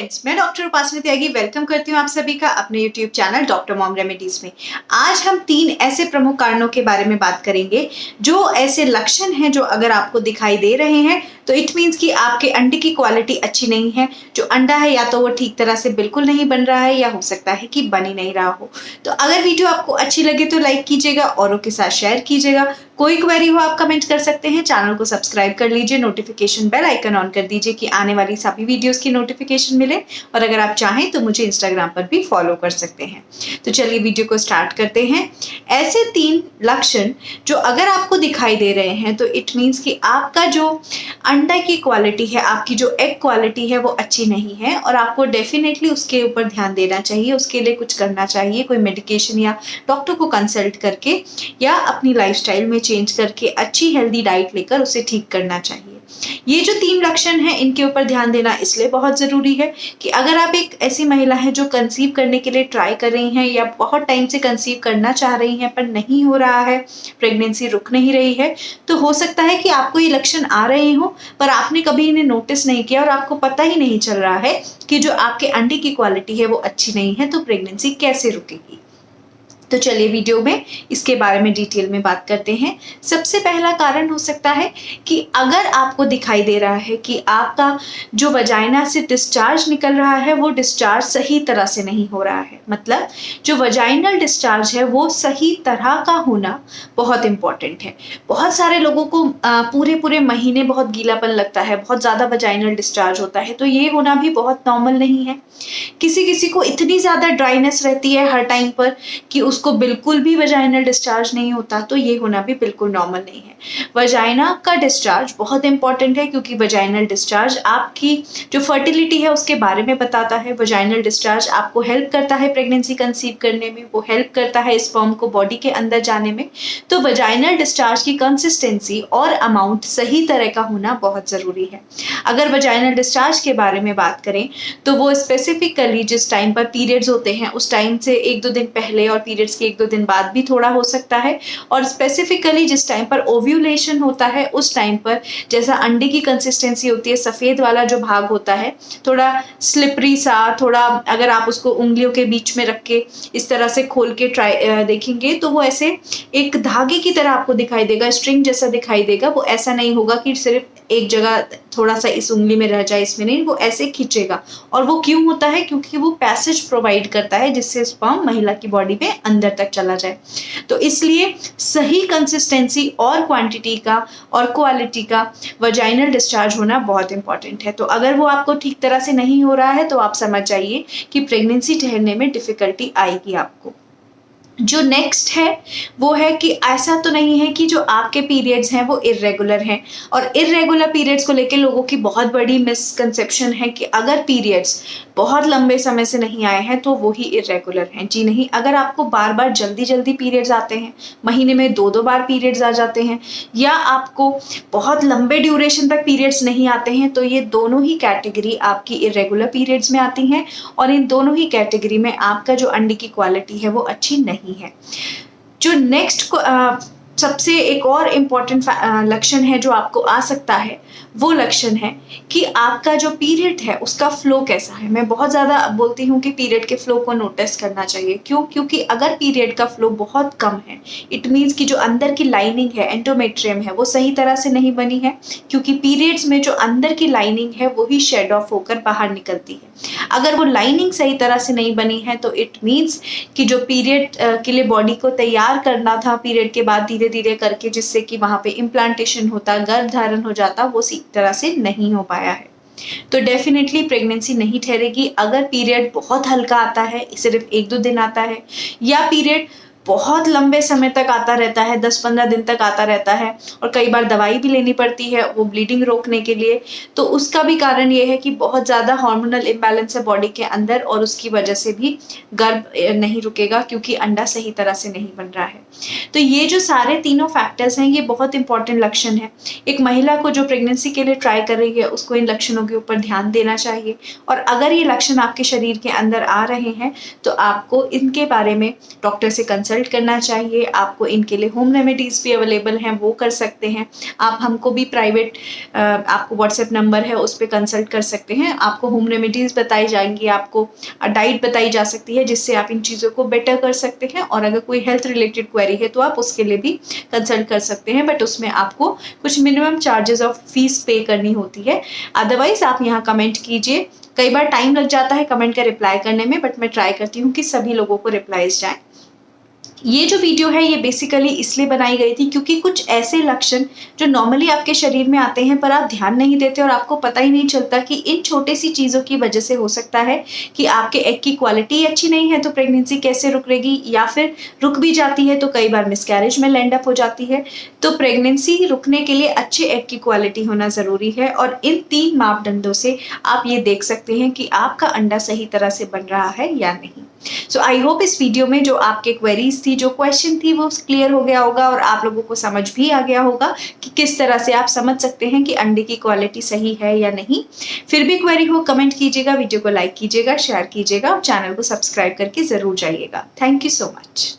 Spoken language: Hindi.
फ्रेंड्स, मैं डॉक्टर उपासना त्यागी वेलकम करती हूँ आप सभी का अपने YouTube channel doctor mom remedies में। आज हम 3 ऐसे प्रमुख कारणों के बारे में बात करेंगे जो ऐसे लक्षण हैं जो अगर आपको दिखाई दे रहे हैं तो इट मीन्स कि आपके अंडे की क्वालिटी अच्छी नहीं है। जो अंडा है या तो वो ठीक तरह से बिल्कुल नहीं बन रहा है या हो सकता है कि बन ही नहीं रहा हो। तो अगर वीडियो आपको अच्छी लगे तो लाइक कीजिएगा, औरों के साथ शेयर कीजिएगा। कोई क्वेरी हो आप कमेंट कर सकते हैं। चैनल को सब्सक्राइब कर लीजिए, नोटिफिकेशन बेल आइकन ऑन कर दीजिए कि आने वाली सभी वीडियोस की नोटिफिकेशन मिले। और अगर आप चाहें तो मुझे इंस्टाग्राम पर भी फॉलो कर सकते हैं। तो चलिए वीडियो को स्टार्ट करते हैं। ऐसे 3 लक्षण जो अगर आपको दिखाई दे रहे हैं तो इट मीन्स कि आपका जो अंडा की क्वालिटी है, आपकी जो एग क्वालिटी है वो अच्छी नहीं है और आपको डेफिनेटली उसके ऊपर ध्यान देना चाहिए। उसके लिए कुछ करना चाहिए, कोई मेडिकेशन या डॉक्टर को कंसल्ट करके या अपनी लाइफस्टाइल में चेंज करके अच्छी हेल्दी डाइट लेकर उसे ठीक करना चाहिए। ये जो 3 लक्षण हैं इनके ऊपर ध्यान देना इसलिए बहुत ज़रूरी है कि अगर आप एक ऐसी महिला है जो कंसीव करने के लिए ट्राई कर रही हैं या बहुत टाइम से कंसीव करना चाह रही हैं पर नहीं हो रहा है, प्रेगनेंसी रुक नहीं रही है, तो हो सकता है कि आपको ये लक्षण आ रहे हो पर आपने कभी इन्हें नोटिस नहीं किया और आपको पता ही नहीं चल रहा है कि जो आपके अंडे की क्वालिटी है वो अच्छी नहीं है, तो प्रेगनेंसी कैसे रुकेगी। तो चलिए वीडियो में इसके बारे में डिटेल में बात करते हैं। सबसे पहला कारण हो सकता है कि अगर आपको दिखाई दे रहा है कि आपका जो वजाइना से डिस्चार्ज निकल रहा है वो डिस्चार्ज सही तरह से नहीं हो रहा है। मतलब जो वजाइनल डिस्चार्ज है वो सही तरह का होना बहुत इंपॉर्टेंट है। बहुत सारे लोगों को पूरे महीने बहुत गीलापन लगता है, बहुत ज़्यादा वजाइनल डिस्चार्ज होता है, तो ये होना भी बहुत नॉर्मल नहीं है। किसी को इतनी ज़्यादा ड्राइनेस रहती है हर टाइम पर कि उसको बिल्कुल भी वजाइनल डिस्चार्ज नहीं होता, तो ये होना भी बिल्कुल नॉर्मल नहीं है। वजाइना का डिस्चार्ज बहुत इंपॉर्टेंट है क्योंकि वजाइनल डिस्चार्ज आपकी जो फर्टिलिटी है उसके बारे में बताता है। वजाइनल डिस्चार्ज आपको हेल्प करता है प्रेगनेंसी कंसीव करने में, वो हेल्प करता है स्पर्म को बॉडी के अंदर जाने में। तो वजाइनल डिस्चार्ज की कंसिस्टेंसी और अमाउंट सही तरह का होना बहुत ज़रूरी है। अगर वजाइनल डिस्चार्ज के बारे में बात करें तो वो स्पेसिफिकली जिस टाइम पर पीरियड्स होते हैं उस टाइम से 1-2 दिन पहले और पीरियड्स के 1-2 दिन बाद भी थोड़ा हो सकता है, और स्पेसिफिकली जिस टाइम पर ओव्यूलेशन होता है उस टाइम पर जैसा अंडे की कंसिस्टेंसी होती है, सफ़ेद वाला जो भाग होता है थोड़ा स्लिपरी सा, थोड़ा अगर आप उसको उंगलियों के बीच में रख के इस तरह से खोल के देखेंगे तो वो ऐसे एक धागे की तरह आपको दिखाई देगा, स्ट्रिंग जैसा दिखाई देगा। वो ऐसा नहीं होगा कि सिर्फ एक जगह थोड़ा सा इस उंगली में रह जाए, इसमें नहीं, वो ऐसे खींचेगा। और वो क्यों होता है? क्योंकि वो पैसेज प्रोवाइड करता है जिससे स्पर्म महिला की बॉडी में अंदर तक चला जाए। तो इसलिए सही कंसिस्टेंसी और क्वांटिटी का और क्वालिटी का वजाइनल डिस्चार्ज होना बहुत इंपॉर्टेंट है। तो अगर वो आपको ठीक तरह से नहीं हो रहा है तो आप समझ जाइए कि प्रेगनेंसी ठहरने में डिफिकल्टी आएगी आपको। जो नेक्स्ट है वो है कि ऐसा तो नहीं है कि जो आपके पीरियड्स हैं वो इर्रेगुलर हैं, और इर्रेगुलर पीरियड्स को लेके लोगों की बहुत बड़ी मिसकंसेप्शन है कि अगर पीरियड्स बहुत लंबे समय से नहीं आए हैं तो वो ही इर्रेगुलर हैं। जी नहीं, अगर आपको बार बार जल्दी पीरियड्स आते हैं, महीने में 2-2 बार पीरियड्स आ जाते हैं, या आपको बहुत लंबे ड्यूरेशन तक पीरियड्स नहीं आते हैं, तो ये दोनों ही कैटेगरी आपकी इर्रेगुलर पीरियड्स में आती हैं और इन दोनों ही कैटेगरी में आपका जो अंडे की क्वालिटी है वो अच्छी नहीं है। जो नेक्स्ट सबसे एक और इम्पॉर्टेंट लक्षण है जो आपको आ सकता है वो लक्षण है कि आपका जो पीरियड है उसका फ्लो कैसा है। मैं बहुत ज़्यादा बोलती हूँ कि पीरियड के फ्लो को नोटिस करना चाहिए। क्यों? क्योंकि अगर पीरियड का फ्लो बहुत कम है इट मीन्स कि जो अंदर की लाइनिंग है, एंडोमेट्रियम है, वो सही तरह से नहीं बनी है, क्योंकि पीरियड्स में जो अंदर की लाइनिंग है वो ही शेड ऑफ होकर बाहर निकलती है। अगर वो लाइनिंग सही तरह से नहीं बनी है तो इट मीन्स कि जो पीरियड के लिए बॉडी को तैयार करना था पीरियड के बाद धीरे धीरे करके, जिससे कि वहाँ पे इम्प्लांटेशन होता, गर्भधारण हो जाता, वो सही तरह से नहीं हो पाया है। तो डेफिनेटली प्रेगनेंसी नहीं ठहरेगी। अगर पीरियड बहुत हल्का आता है, सिर्फ 1-2 दिन आता है, या पीरियड बहुत लंबे समय तक आता रहता है, 10-15 दिन तक आता रहता है और कई बार दवाई भी लेनी पड़ती है वो ब्लीडिंग रोकने के लिए, तो उसका भी कारण ये है कि बहुत ज़्यादा हार्मोनल इम्बैलेंस है बॉडी के अंदर और उसकी वजह से भी गर्भ नहीं रुकेगा क्योंकि अंडा सही तरह से नहीं बन रहा है। तो ये जो सारे तीनों फैक्टर्स हैं ये बहुत इंपॉर्टेंट लक्षण है। एक महिला को जो प्रेगनेंसी के लिए ट्राई कर रही है उसको इन लक्षणों के ऊपर ध्यान देना चाहिए, और अगर ये लक्षण आपके शरीर के अंदर आ रहे हैं तो आपको इनके बारे में डॉक्टर से कंसल्ट कंसल्ट करना चाहिए। आपको इनके लिए होम रेमेडीज़ भी अवेलेबल हैं, वो कर सकते हैं। आप हमको भी प्राइवेट आपको व्हाट्सएप नंबर है उस पर कंसल्ट कर सकते हैं। आपको होम रेमेडीज़ बताई जाएंगी, आपको डाइट बताई जा सकती है जिससे आप इन चीज़ों को बेटर कर सकते हैं। और अगर कोई हेल्थ रिलेटेड क्वेरी है तो आप उसके लिए भी कंसल्ट कर सकते हैं, बट उसमें आपको कुछ मिनिमम चार्जेस ऑफ फीस पे करनी होती है। अदरवाइज आप यहाँ कमेंट कीजिए। कई बार टाइम लग जाता है कमेंट का रिप्लाई करने में, बट मैं ट्राई करती हूँ कि सभी लोगों को रिप्लाईज जाए। ये जो वीडियो है ये बेसिकली इसलिए बनाई गई थी क्योंकि कुछ ऐसे लक्षण जो नॉर्मली आपके शरीर में आते हैं पर आप ध्यान नहीं देते और आपको पता ही नहीं चलता कि इन छोटी सी चीज़ों की वजह से हो सकता है कि आपके एग की क्वालिटी अच्छी नहीं है तो प्रेगनेंसी कैसे रुकेगी, या फिर रुक भी जाती है तो कई बार मिसकैरेज में लैंड अप हो जाती है। तो प्रेगनेंसी रुकने के लिए अच्छे एग की क्वालिटी होना ज़रूरी है और इन 3 मापदंडों से आप ये देख सकते हैं कि आपका अंडा सही तरह से बन रहा है या नहीं। सो आई होप इस वीडियो में जो आपके क्वेरीज थी, जो क्वेश्चन थी, वो क्लियर हो गया होगा और आप लोगों को समझ भी आ गया होगा कि किस तरह से आप समझ सकते हैं कि अंडे की क्वालिटी सही है या नहीं। फिर भी क्वेरी हो कमेंट कीजिएगा, वीडियो को लाइक कीजिएगा, शेयर कीजिएगा और चैनल को सब्सक्राइब करके जरूर जाइएगा। Thank you so much.